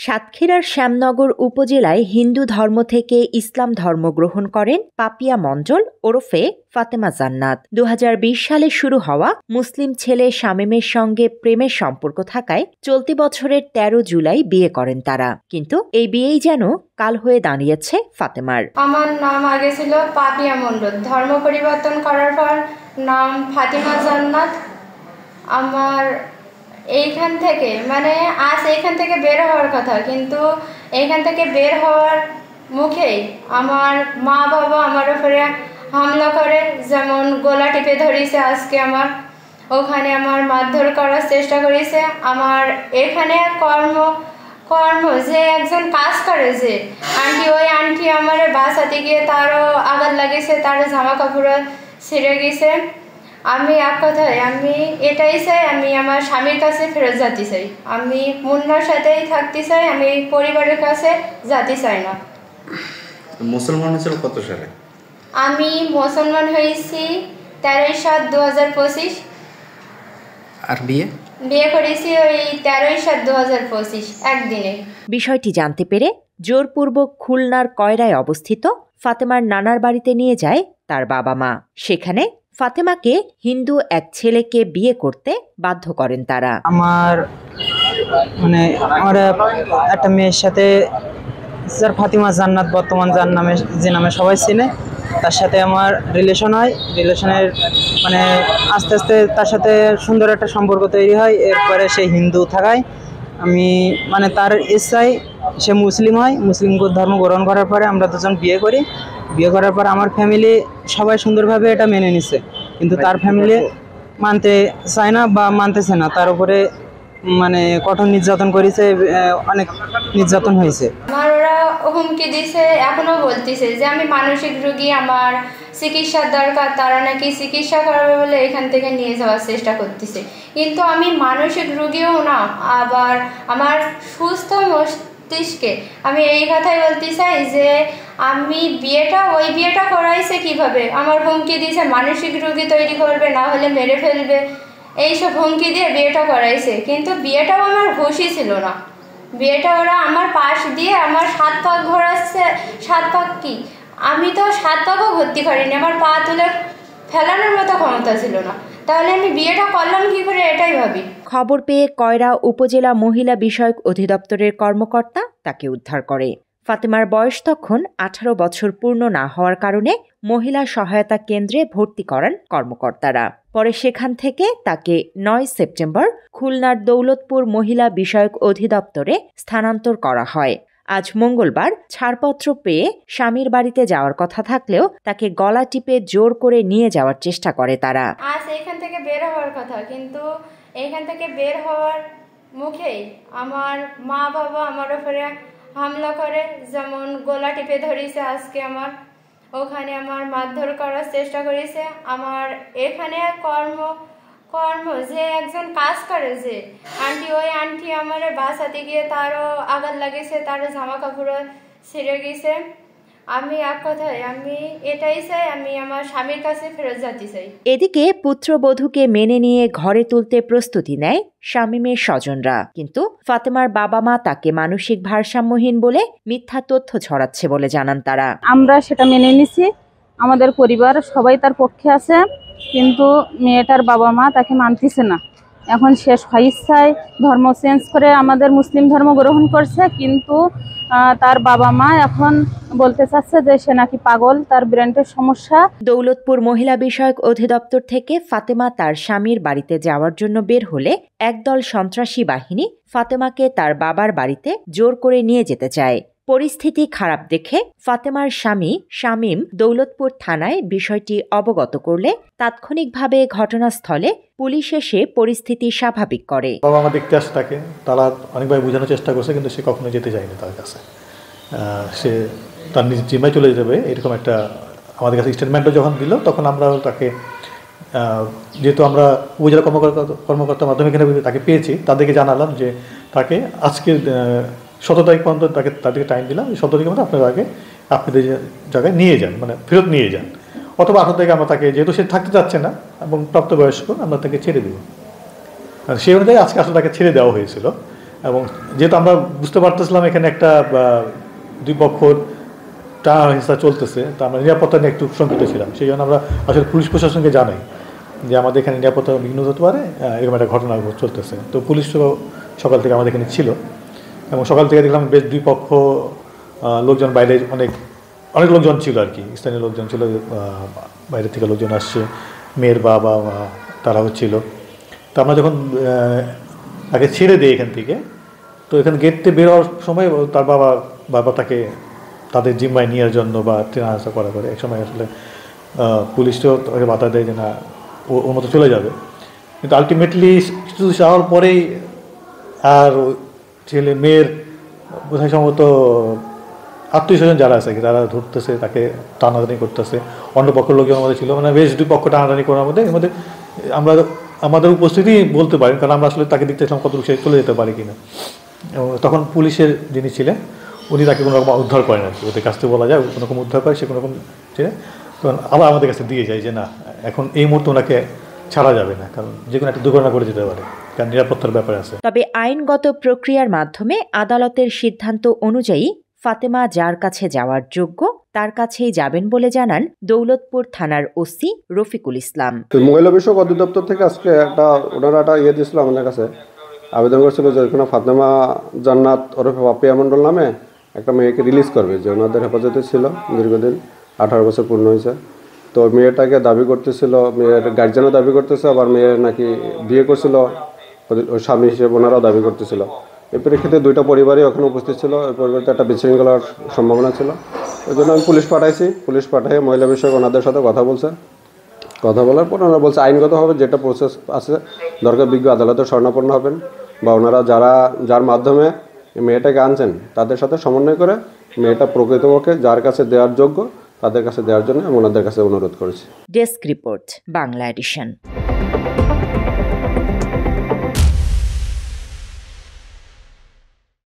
সাতক্ষীরার শ্যামনগর উপজেলায় হিন্দু ধর্ম থেকে ইসলাম ধর্ম গ্রহণ করেন পাপিয়া মণ্ডল ওরফে ফাতেমা জান্নাত। 2020 সালে শুরু হওয়া মুসলিম ছেলে শামীমের সঙ্গে প্রেমের সম্পর্ক থাকায় চলতি বছরের 13 জুলাই বিয়ে করেন তারা। কিন্তু এই বিয়েই যেন কাল হয়ে দাঁড়িয়েছে ফাতেমার। আমার নাম আগে ছিল পাপিয়া মণ্ডল, ধর্ম পরিবর্তন করার পর নাম ফাতেমা জান্নাত। আমার এইখান থেকে এইখান থেকে বের হওয়ার কথা, কিন্তু এইখান থেকে বের হওয়ার মুখেই আমার মা বাবা আমার উপরে হামলা করে, যেমন গলা টিপে ধরেছে, আজকে আমার ওখানে আমার মারধর করার চেষ্টা করেছে। আমার এখানে কর্ম যে একজন কাজ করে, যে ওই আন্টি আমার বাসাতে গিয়ে তারও আঘাত লাগিয়েছে, তারও জামা কাপড় ছিঁড়ে গেছে। আমি এক কথায় এটাই চাই, আমি আমার স্বামীর কাছে ফেরত যেতে চাই, আমি মুন্নার সাথেই থাকতে চাই, আমি পরিবারের কাছে যেতে চাই না। মুসলমান হয়েছিল কত সালে? আমি মুসলমান হয়েছি 13/7/2025। আর বিয়ে করেছি ওই 13/7/2025 একদিনে। বিষয়টি জানতে পেরে জোরপূর্বক খুলনার কয়রায় অবস্থিত ফাতেমার নানার বাড়িতে নিয়ে যায় তার বাবা মা। সেখানে ফাতেমাকে হিন্দু এক ছেলেকে বিয়ে করতে বাধ্য করেন তারা। আমার একটা মেয়ের সাথে ফাতেমা জান্নাত, বর্তমান যে নামে সবাই চিনে, তার সাথে আমার রিলেশন হয়। রিলেশনের আস্তে আস্তে তার সাথে সুন্দর একটা সম্পর্ক তৈরি হয়। এরপরে সে হিন্দু থাকায় আমি তার ইচ্ছায় সে মুসলিম হয়। মুসলিম ধর্ম গ্রহণ করার পরে আমরা দুজন বিয়ে করি। বিয়ে করার পর আমার ফ্যামিলি সবাই সুন্দরভাবে এটা মেনে নিছে, কিন্তু তার ফ্যামিলি মানতে চায় না বা মানতেছে না। তার উপরে কঠোর নির্যাতন করেছে, অনেক নির্যাতন হয়েছে। আমার ওরা হুমকি দিছে, এখনো বলতেছে যে আমি মানসিক রোগী, আমার চিকিৎসার দরকার, তারা নাকি চিকিৎসা করাবে বলে এখান থেকে নিয়ে যাওয়ার চেষ্টা করতেছে। কিন্তু আমি মানসিক রোগীও না, আবার আমার সুস্থ মস্তিষ্কে আমি এই কথাই বলতে চাই যে আমি ওই বিয়েটা করাইছে কিভাবে, আমার হুমকি দিয়েছে মানসিক রোগী তৈরি করবে, না হলে মেরে ফেলবে, এইসব হুমকি দিয়ে বিয়েটা করাইছে। কিন্তু বিয়েটাও আমার হুঁশই ছিল না। বিয়েটা ওরা আমার পাশ দিয়ে আমার 7 পাক ঘোরাচ্ছে। 7 পাক কি, আমি তো 7 পাকও ভর্তি করিনি, আমার পা তুলে ফেলানোর মতো ক্ষমতা ছিল না। তাহলে আমি বিয়েটা করলাম কি করে, এটাই ভাবি। খবর পেয়ে কয়রা উপজেলা মহিলা বিষয়ক অধিদপ্তরের কর্মকর্তা তাকে উদ্ধার করে। ফাতেমার বয়স তখন 18 বছর পূর্ণ না হওয়ার কারণে মহিলা সহায়তা কেন্দ্রে ভর্তি করান কর্মকর্তারা। পরে সেখান থেকে তাকে 9 সেপ্টেম্বর খুলনার দৌলতপুর মহিলা বিষয়ক অধিদপ্তরে স্থানান্তর করা হয়। আজ মঙ্গলবার ছাড়পত্র পেয়ে স্বামীর বাড়িতে যাওয়ার কথা থাকলেও তাকে গলা টিপে জোর করে নিয়ে যাওয়ার চেষ্টা করে তারা। আজ এখান থেকে বের হওয়ার কথা, কিন্তু এখান থেকে বের হওয়ার মুখেই আমার মা বাবা আমার উপরে হামলা করে, যেমন গলা টিপে ধরেছে, আজকে আমার ওখানে আমার মারধর করার চেষ্টা করেছে। আমার এখানে কর্ম যে একজন কাজ করে, যে ওই আন্টি আমার বাসাতে গিয়ে তারও আঘাত লাগিয়েছে, তারও জামা কাপড় ছিঁড়ে গেছে। আমি এক কথায় এটাই চাই, আমি আমার স্বামীর কাছে ফেরত যেতে চাই। এদিকে পুত্রবধূকে মেনে নিয়ে ঘরে তুলতে প্রস্তুতি নেয় শামীমের স্বজনরা, কিন্তু ফাতেমার বাবা মা তাকে মানসিক ভারসাম্যহীন বলে মিথ্যা তথ্য ছড়াচ্ছে বলে জানান তারা। আমরা সেটা মেনে নিছি, আমাদের পরিবার সবাই তার পক্ষে আছে, কিন্তু মেয়েটার বাবা মা তাকে মানতেছে না। এখন সে স্বেচ্ছায় ধর্ম চেঞ্জ করে আমাদের মুসলিম ধর্ম গ্রহণ করছে, কিন্তু তার বাবা মা এখন বলতে চাচ্ছে যে সে নাকি পাগল, তার ব্রেনের সমস্যা। দৌলতপুর মহিলা বিষয়ক অধিদপ্তর থেকে ফাতেমা তার স্বামীর বাড়িতে যাওয়ার জন্য বের হলে একদল সন্ত্রাসী বাহিনী ফাতেমাকে তার বাবার বাড়িতে জোর করে নিয়ে যেতে চায়। পরিস্থিতি খারাপ দেখে ফাতেমার স্বামী শামীম দৌলতপুর থানায় বিষয়টি অবগত করলে তাৎক্ষণিকভাবে ঘটনাস্থলে পুলিশ এসে পরিস্থিতি স্বাভাবিক করে। বাবা মা দেখতে আসে তাকে, তারা অনেকভাবে বোঝানোর চেষ্টা করছে, কিন্তু সে কখনো যেতে চায়নি তার কাছে। সে তার নিজের জিম্মায় চলে যাবে এরকম একটা আমাদের কাছে স্টেটমেন্টও যখন দিল, তখন আমরা তাকে, যেহেতু আমরা উপজেলা কর্মকর্তার মাধ্যমে এখানে তাকে পেয়েছি, তাদেরকে জানালাম যে তাকে আজকে 17 তারিখ পর্যন্ত তাদেরকে টাইম দিলাম, 17 তারিখের মধ্যে আপনারা আগে আপনাদের জায়গায় নিয়ে যান, ফেরত নিয়ে যান, অথবা 18 তারিখে আমরা তাকে, যেহেতু সে থাকতে চাচ্ছে না এবং প্রাপ্তবয়স্ক, আমরা তাকে ছেড়ে দেব। সেই অনুযায়ী আজকে আসলে তাকে ছেড়ে দেওয়া হয়েছিল। এবং যেহেতু আমরা বুঝতে পারতেছিলাম এখানে একটা দুই পক্ষর টানা হিংসা চলতেছে, তো আমরা নিরাপত্তা নিয়ে একটু শঙ্কিত ছিলাম। সেই জন্য আমরা আসলে পুলিশ প্রশাসনকে জানাই যে আমাদের এখানে নিরাপত্তা বিঘ্ন হতে পারে, এরকম একটা ঘটনা চলতেছে। তো পুলিশ সকাল থেকে আমাদের এখানে ছিল এবং সকাল থেকে দেখলাম বেশ দুই পক্ষ লোকজন বাইরে অনেক লোকজন ছিল আর কি, স্থানীয় লোকজন ছিল, বাইরে থেকে লোকজন আসছে, মেয়ের বাবা মা তারাও ছিল। তো আমরা যখন তাকে ছেড়ে দিই এখান থেকে, তো এখানে গেটতে বের হওয়ার সময় তার বাবা তাকে তাদের জিম্মায় নেওয়ার জন্য বা ট্রেনে আসা করা করে। এক সময় আসলে পুলিশও তাকে বাধা দেয় যে না ওর মতো চলে যাবে, কিন্তু আলটিমেটলি কিছু যাওয়ার পরেই আর ছেলে মেয়ের বোধহয় সম্ভবত আত্মীয় স্বজন যারা আছে তারা ধরতেছে, তাকে টানাটানি করতেছে, অন্য পক্ষের লোকজন আমাদের ছিল, মানে বেশ দুই পক্ষ টানাটানি করার মধ্যে এর মধ্যে আমরা আমাদের উপস্থিতি বলতে পারি, কারণ আমরা আসলে তাকে দেখতেছিলাম কতটুকু সে চলে যেতে পারি কিনা। এবং তখন পুলিশের যিনি ছিলেন উনি তাকে কোনো রকম উদ্ধার করেন আর কি, ওদের কাছ থেকে বলা যায় কোনো রকম উদ্ধার করে, সে কোনো রকম ছিলেন। তখন আবার আমাদের কাছে দিয়ে যায় যে না এখন এই মুহূর্তে ওনাকে ছাড়া যাবে না, কারণ যে কোনো একটা দুর্ঘটনা ঘটে যেতে পারে, কারণ নিরাপত্তার ব্যাপার আছে। তবে আইনগত প্রক্রিয়ার মাধ্যমে আদালতের সিদ্ধান্ত অনুযায়ী ফাতেমা যার কাছে যাওয়ার যোগ্য তার কাছেই যাবেন বলে জানান দৌলতপুর থানার ওসি রফিকুল ইসলাম। মহিলা বিষয়ক অধিদপ্তর থেকে আজকে ওনারা একটা দিয়েছিল আমাদের কাছে, আবেদন করেছিল যে এখানে ফাতেমা জান্নাত ওরফে পাপিয়া মণ্ডল নামে একটা মেয়েকে রিলিজ করবে, যে ওনাদের হেফাজতে ছিল দীর্ঘদিন, 18 বছর পূর্ণ হয়েছে। তো মেয়েটাকে দাবি করতেছিল, মেয়ের গার্জেনও দাবি করতেছে, আবার মেয়ের নাকি বিয়ে করছিল ওই স্বামী হিসেবে ওনারাও দাবি করতেছিল। এই প্রেক্ষিতে দুইটা পরিবারই ওখানে উপস্থিত ছিল, এই পরিবারতে একটা বিশৃঙ্খলার সম্ভাবনা ছিল। ওই জন্য আমি পুলিশ পাঠিয়ে মহিলা বিষয়ক ওনাদের সাথে কথা বলার পর ওনারা বলছে আইনগতভাবে যেটা প্রসেস আছে দরকার বিজ্ঞ আদালতের শরণাপন্ন হবেন, বা ওনারা যার মাধ্যমে মেয়েটাকে আনছেন তাদের সাথে সমন্বয় করে মেয়েটা প্রকৃতপক্ষে যার কাছে দেওয়ার যোগ্য তাদের কাছে দেওয়ার জন্য আমি ওনাদের কাছে অনুরোধ করেছি। Desk report, Bangla addition.